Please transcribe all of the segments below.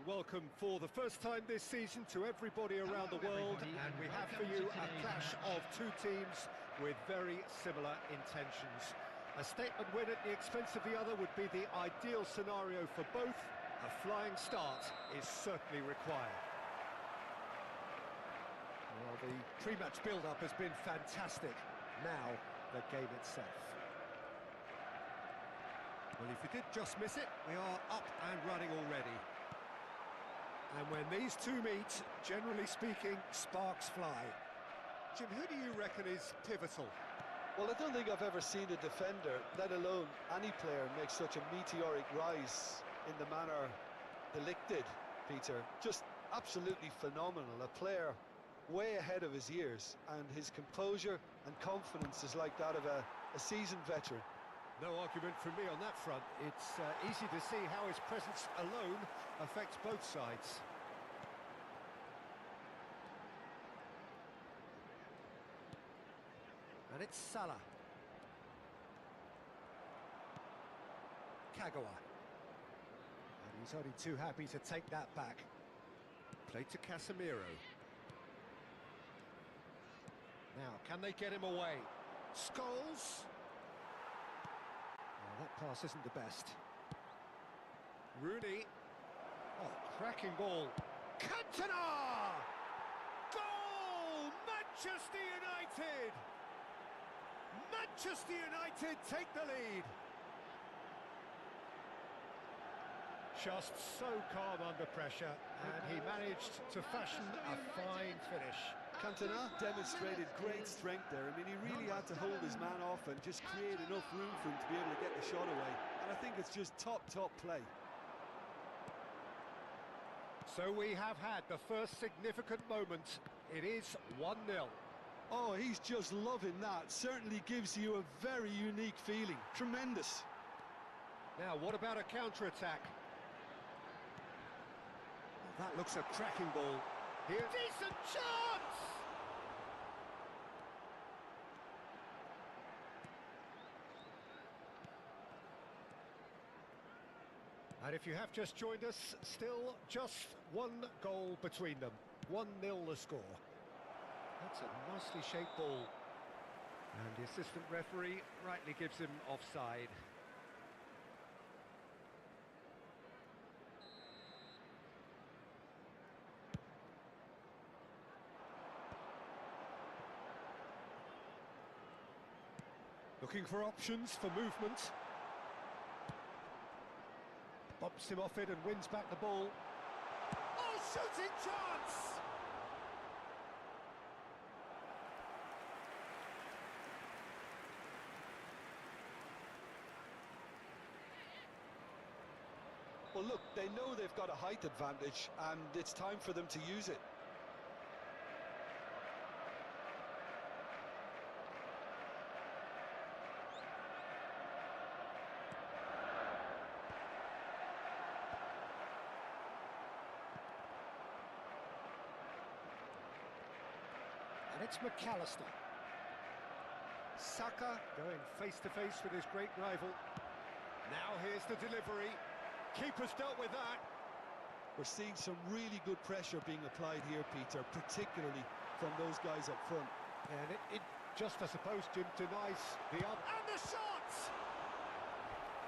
and welcome for the first time this season to everybody around the world, and we have for you a clash of two teams with very similar intentions. A statement win at the expense of the other would be the ideal scenario for both. A flying start is certainly required. Well, the pre-match build-up has been fantastic. Now, the game itself. Well, if you did just miss it, we are up and running already. And when these two meet, generally speaking, sparks fly. Jim, who do you reckon is pivotal? Well, I don't think I've ever seen a defender, let alone any player, make such a meteoric rise in the manner De Ligt did, Peter. Just absolutely phenomenal. A player way ahead of his years, and his composure and confidence is like that of a seasoned veteran. No argument from me on that front. It's easy to see how his presence alone affects both sides. And it's Salah. Kagawa. And he's only too happy to take that back. Played to Casemiro. Now, can they get him away? Scholes. Oh, that pass isn't the best. Rooney. Oh, cracking ball. Cantona! Goal! Manchester United! Manchester United take the lead. Just so calm under pressure, and he managed to fashion a fine finish. Cantona demonstrated great strength there. I mean, he really had to hold his man off and just create enough room for him to be able to get the shot away. And I think it's just top play. So we have had the first significant moment. It is 1-0. Oh, he's just loving that. Certainly gives you a very unique feeling. Tremendous. Now, what about a counter-attack? Well, that looks a cracking ball. Here, decent chance! And if you have just joined us, still just one goal between them. 1-0 the score. That's a nicely shaped ball. And the assistant referee rightly gives him offside. Looking for options for movement. Bumps him off it and wins back the ball. Oh, shooting chance! Well, look, they know they've got a height advantage, and it's time for them to use it. And it's McAllister. Saka going face-to-face with his great rival. Now here's the delivery. Keeper's dealt with that. We're seeing some really good pressure being applied here, Peter, particularly from those guys up front. And it just, I suppose, Jim, denies the other. And the shot!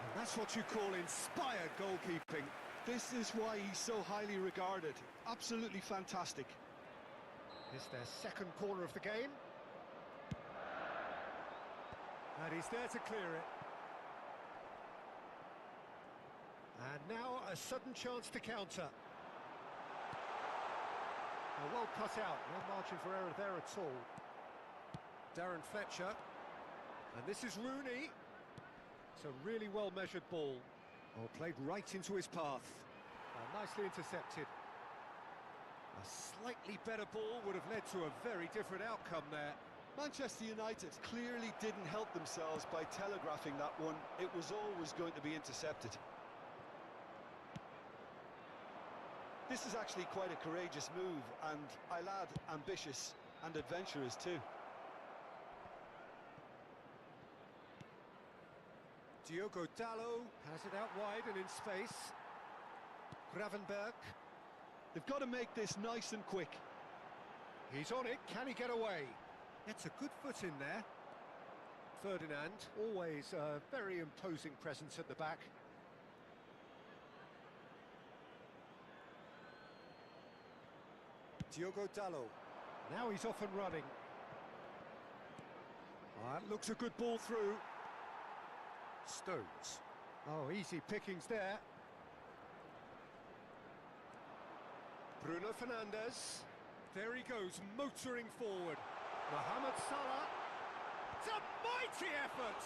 And that's what you call inspired goalkeeping. This is why he's so highly regarded. Absolutely fantastic. It's their second corner of the game. And he's there to clear it. And now a sudden chance to counter. Well cut out, no margin for error there at all. Darren Fletcher. And this is Rooney. It's a really well-measured ball. Oh, played right into his path. Nicely intercepted. A slightly better ball would have led to a very different outcome there. Manchester United clearly didn't help themselves by telegraphing that one. It was always going to be intercepted. This is actually quite a courageous move, and I'll add ambitious and adventurous too. Diogo Dalot has it out wide and in space. Gravenberg. They've got to make this nice and quick. He's on it, can he get away? It's a good foot in there. Ferdinand, always a very imposing presence at the back. Diogo Dalot. Now he's off and running. That looks a good ball through. Stones. Oh, easy pickings there. Bruno Fernandes. There he goes, motoring forward. Mohamed Salah. It's a mighty effort!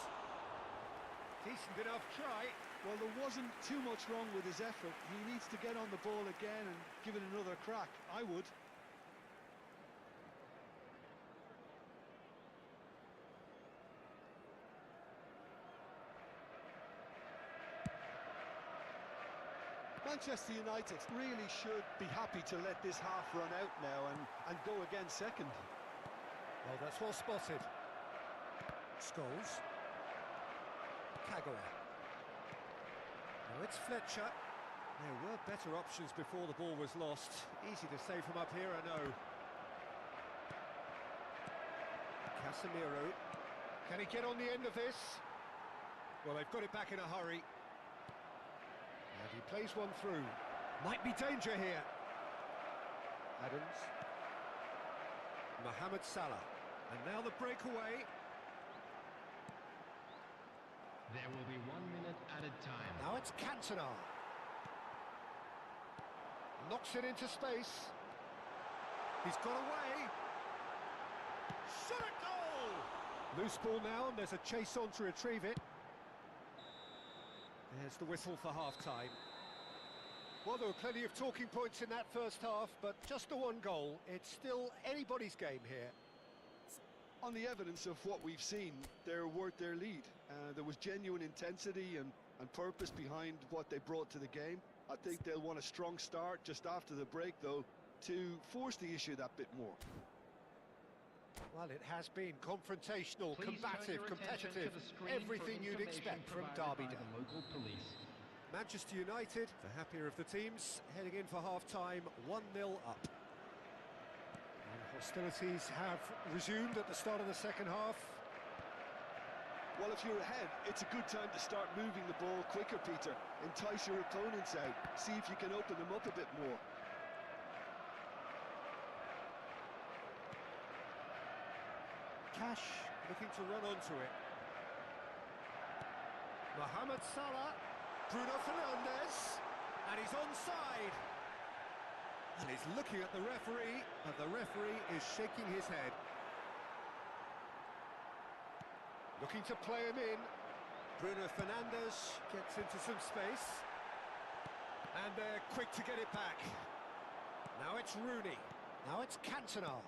Decent enough try. Well, there wasn't too much wrong with his effort. He needs to get on the ball again and give it another crack. I would. Manchester United really should be happy to let this half run out now and go again second. Well, that's well spotted. Scholes. Kagawa. Now it's Fletcher. There were better options before the ball was lost. Easy to save from up here, I know. Casemiro. Can he get on the end of this? Well, they've got it back in a hurry. And he plays one through. Might be danger here. Adams. Mohamed Salah. And now the breakaway. There will be 1 minute added time. Now it's Cantona. Knocks it into space. He's got away. Shot at goal! Loose ball now, and there's a chase on to retrieve it. There's the whistle for half-time. Well, there were plenty of talking points in that first half, but just the one goal. It's still anybody's game here. On the evidence of what we've seen, they're worth their lead. There was genuine intensity and purpose behind what they brought to the game. I think they'll want a strong start just after the break, though, to force the issue that bit more. Well, it has been confrontational, Please combative, competitive, everything you'd expect from Derby Day. Manchester United, the happier of the teams, heading in for half-time, 1-0 up. And hostilities have resumed at the start of the second half. Well, if you're ahead, it's a good time to start moving the ball quicker, Peter. Entice your opponents out. See if you can open them up a bit more. Cash looking to run onto it. Mohamed Salah, Bruno Fernandes, and he's onside. And he's looking at the referee, and the referee is shaking his head. Looking to play him in. Bruno Fernandes gets into some space. And they're quick to get it back. Now it's Rooney. Now it's Cantona.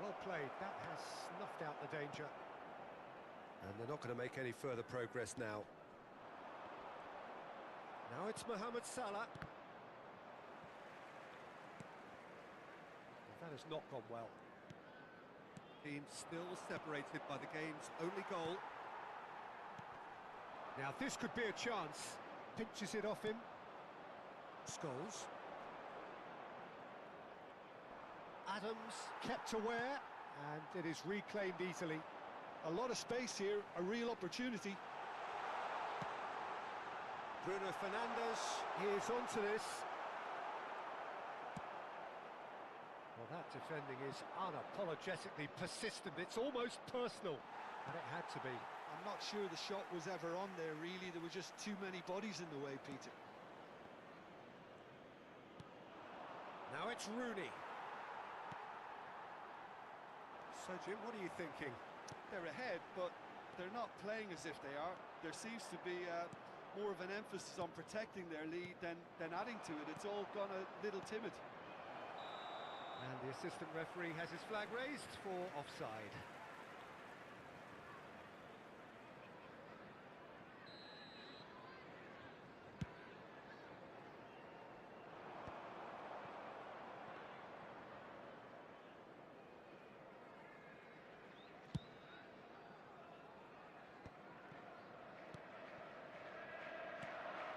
Well played, that has snuffed out the danger. And they're not going to make any further progress now. Now it's Mohamed Salah. That has not gone well. Team still separated by the game's only goal. Now this could be a chance. Pinches it off him. Scholes. Adams kept aware, and it is reclaimed easily. A lot of space here, a real opportunity. Bruno Fernandes, he is onto this. Well, that defending is unapologetically persistent. It's almost personal, and it had to be. I'm not sure the shot was ever on there, really. There were just too many bodies in the way, Peter. Now it's Rooney. So, Jim, what are you thinking? They're ahead, but they're not playing as if they are. There seems to be more of an emphasis on protecting their lead than adding to it. It's all gone a little timid. And the assistant referee has his flag raised for offside.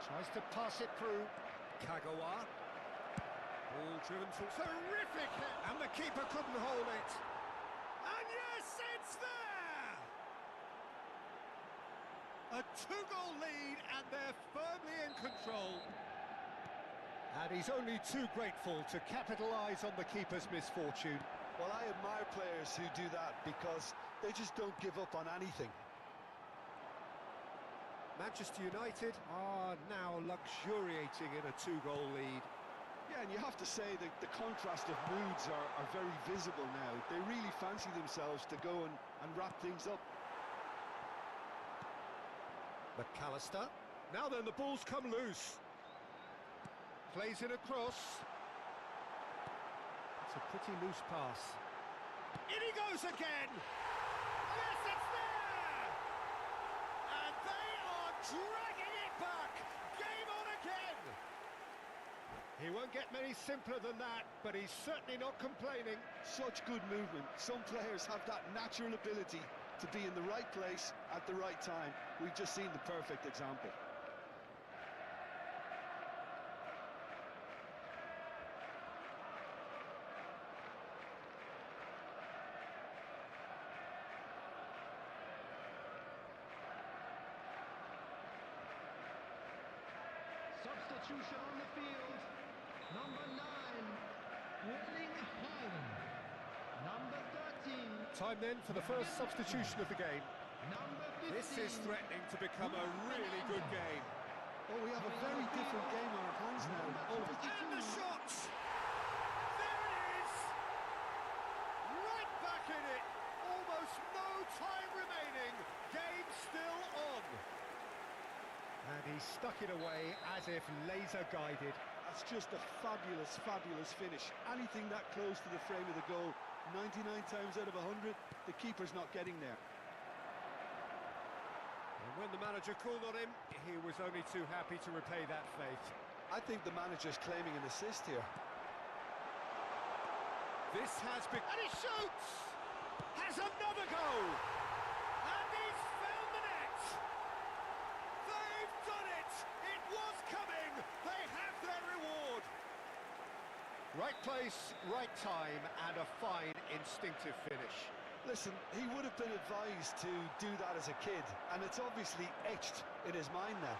Tries to pass it through. Kagawa. Ball driven to terrific hit, and the keeper couldn't hold it. And yes, it's there! A two-goal lead, and they're firmly in control. And he's only too grateful to capitalise on the keeper's misfortune. Well, I admire players who do that because they just don't give up on anything. Manchester United are now luxuriating in a two-goal lead. Yeah, and you have to say that the contrast of moods are very visible now. They really fancy themselves to go and wrap things up. McAllister. Now then, the ball's come loose. Plays it across. It's a pretty loose pass. In he goes again! Yes, it's there! And they are dragging it back! Game on again! He won't get many simpler than that, but he's certainly not complaining. Such good movement. Some players have that natural ability to be in the right place at the right time. We've just seen the perfect example. Substitution on the field. Number 9, Erling Haaland. Number 13. Time then for the first substitution of the game. Number 15. This is threatening to become a really good game. Oh, we have a very different game on our hands now. And the shot! There it is! Right back in it! Almost no time remaining. Game still on. And he stuck it away as if laser guided. That's just a fabulous, fabulous finish. Anything that close to the frame of the goal, 99 times out of 100, the keeper's not getting there. And when the manager called on him, he was only too happy to repay that faith. I think the manager's claiming an assist here. This has been... And he shoots! Has another go! And he's found the net! They've done it! It was coming! They have their reward! Right place, right time, and a fine instinctive finish. Listen, he would have been advised to do that as a kid, and it's obviously etched in his mind now.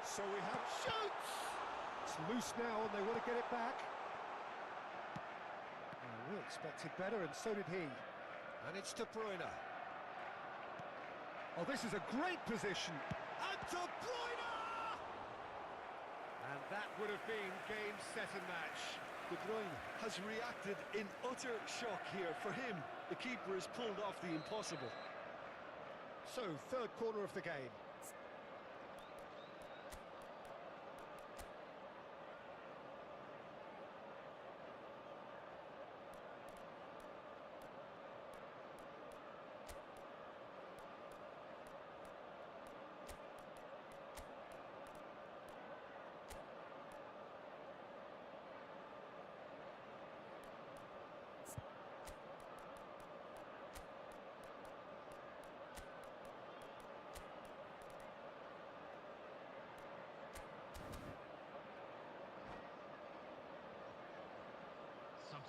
So we have shoots! It's loose now and they want to get it back. Well, we expected better and so did he. And it's De Bruyne. Oh, this is a great position. And De Bruyne! And that would have been game, set and match. De Bruyne has reacted in utter shock here. For him, the keeper has pulled off the impossible. So, third corner of the game.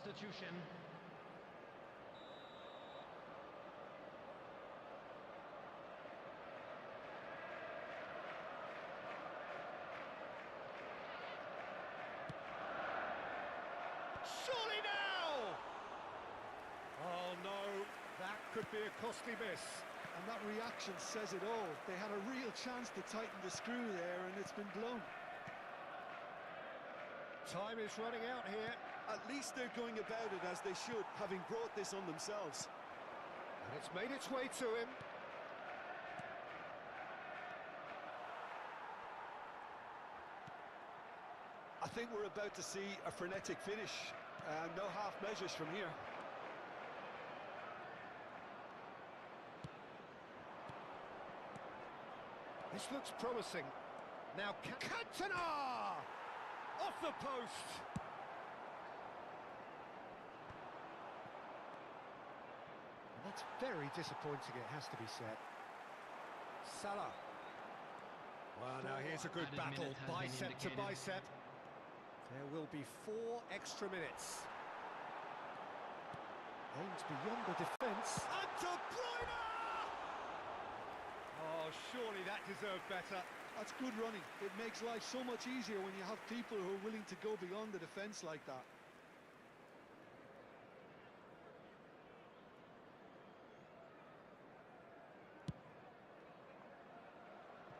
Substitution. Surely now! Oh no, that could be a costly miss. And that reaction says it all. They had a real chance to tighten the screw there, and it's been blown. Time is running out here. At least they're going about it as they should, having brought this on themselves. And it's made its way to him. I think we're about to see a frenetic finish. No half measures from here. This looks promising. Now Cantona! Off the post! And that's very disappointing, it has to be said. Salah. Well, now here's a good Added battle, minutes has been bicep to indicated. bicep. There will be 4 extra minutes. Aims beyond the defence. And De Bruyne! Oh, surely that deserved better. That's good running. It makes life so much easier when you have people who are willing to go beyond the defence like that.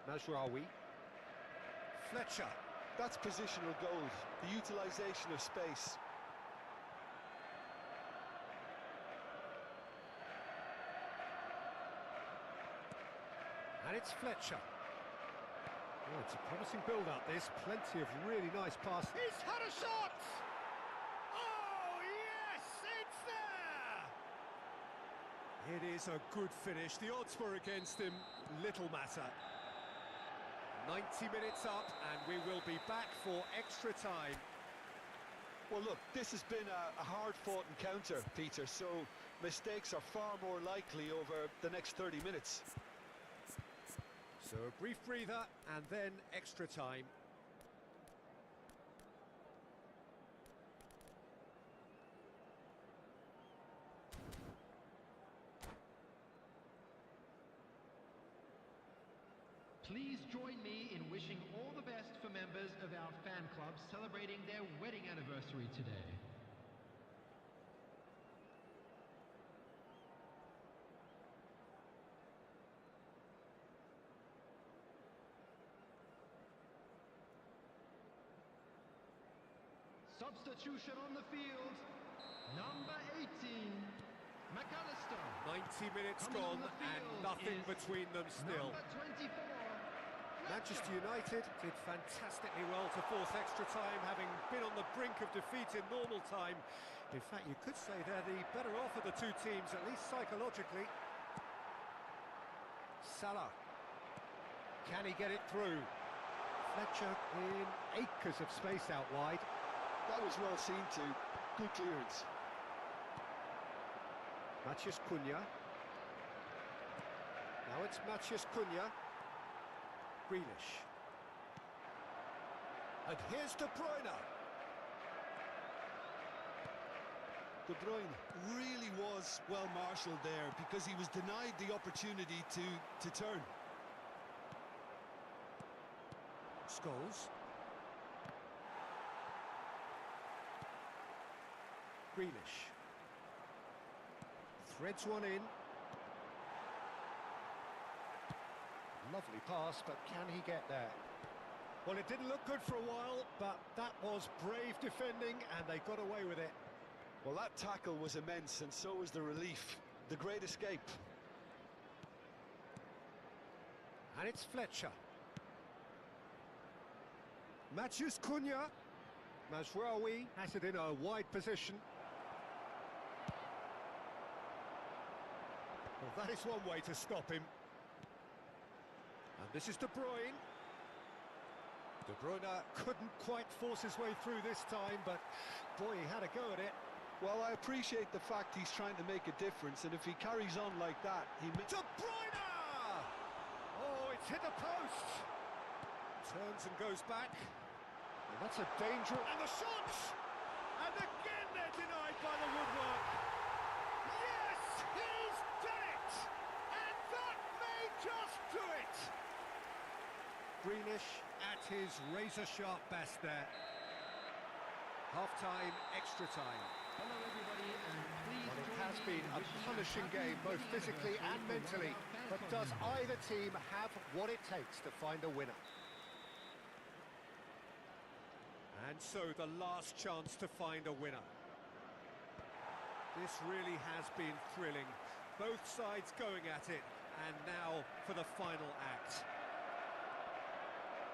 Mazraoui. Fletcher. That's positional gold, the utilisation of space. And it's Fletcher. Oh, it's a promising build-up, this. Plenty of really nice passes. He's had a shot! Oh, yes! It's there! It is a good finish. The odds were against him. Little matter. 90 minutes up, and we will be back for extra time. Well, look, this has been a hard-fought encounter, Peter, so mistakes are far more likely over the next 30 minutes. So a brief breather, and then extra time. Please join me in wishing all the best for members of our fan club celebrating their wedding anniversary today. Substitution on the field, number 18, McAllister. 90 minutes Coming on gone, the and field nothing is between them still. Number 24, Manchester Fletcher. United did fantastically well to force extra time, having been on the brink of defeat in normal time. In fact, you could say they're the better off of the two teams, at least psychologically. Salah. Can he get it through? Fletcher in acres of space out wide. That was well seen too. Good clearance. Matheus Cunha. Now it's Matheus Cunha. Grealish. And here's De Bruyne. De Bruyne really was well marshalled there because he was denied the opportunity to turn. Scholes. Grealish. Threads one in. Lovely pass, but can he get there? Well, it didn't look good for a while, but that was brave defending, and they got away with it. Well, that tackle was immense, and so was the relief. The great escape. And it's Fletcher. Matheus Cunha. Mazraoui has it in a wide position. Well, that is one way to stop him. And this is De Bruyne. De Bruyne couldn't quite force his way through this time, but boy, he had a go at it. Well, I appreciate the fact he's trying to make a difference, and if he carries on like that, he may... De Bruyne! Oh, it's hit the post. Turns and goes back. And that's a danger. And the shot! And again they're denied by the woodwork. Yes, he's done it! And that may just do it! Grealish at his razor-sharp best there. Half-time, extra time. Hello everybody, and please Well, it join has me been in a wishing punishing happy game, both wedding physically and anniversary mentally. for one of our But fan does club members. either team have what it takes to find a winner? And so the last chance to find a winner. This really has been thrilling. Both sides going at it, and now for the final act.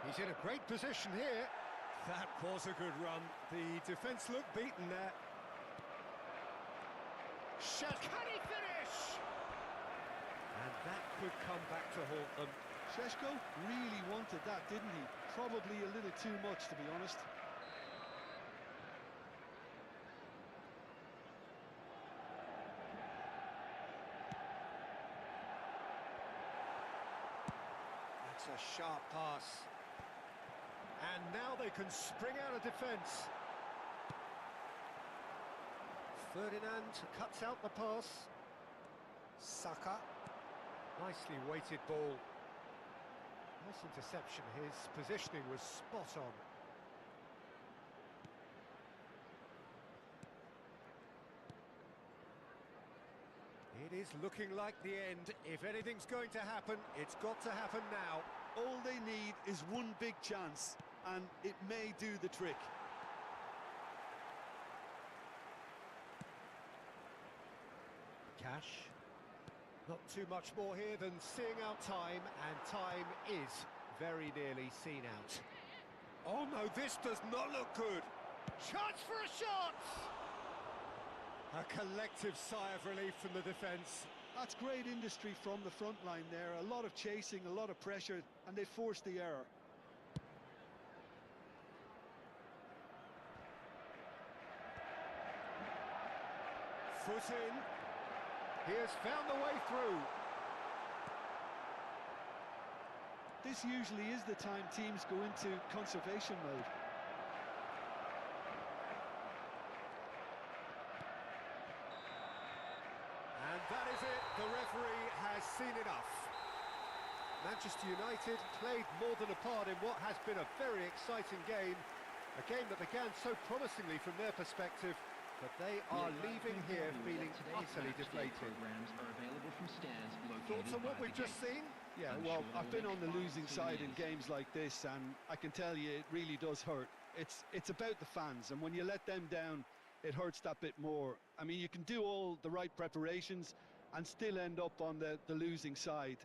He's in a great position here. That was a good run. The defence looked beaten there. Shot. Can he finish? And that could come back to haunt them. Šeško really wanted that, didn't he? Probably a little too much, to be honest. It's a sharp pass. And now they can spring out of defence. Ferdinand cuts out the pass. Saka. Nicely weighted ball. Nice interception. His positioning was spot on. It is looking like the end. If anything's going to happen, it's got to happen now. All they need is one big chance, and it may do the trick. Cash. Not too much more here than seeing out time, and time is very nearly seen out. Oh no, this does not look good. Chance for a shot! A collective sigh of relief from the defence. That's great industry from the front line there. A lot of chasing, a lot of pressure, and they forced the error. Foot in. He has found the way through. This usually is the time teams go into conservation mode. And that is it. The referee has seen enough. Manchester United played more than a part in what has been a very exciting game. A game that began so promisingly from their perspective, but they are leaving here feeling utterly deflated. Thoughts on what we've just seen? Yeah, well, I've been on the losing side in games like this, and I can tell you it really does hurt. It's about the fans, and when you let them down, it hurts that bit more. I mean, you can do all the right preparations and still end up on the losing side.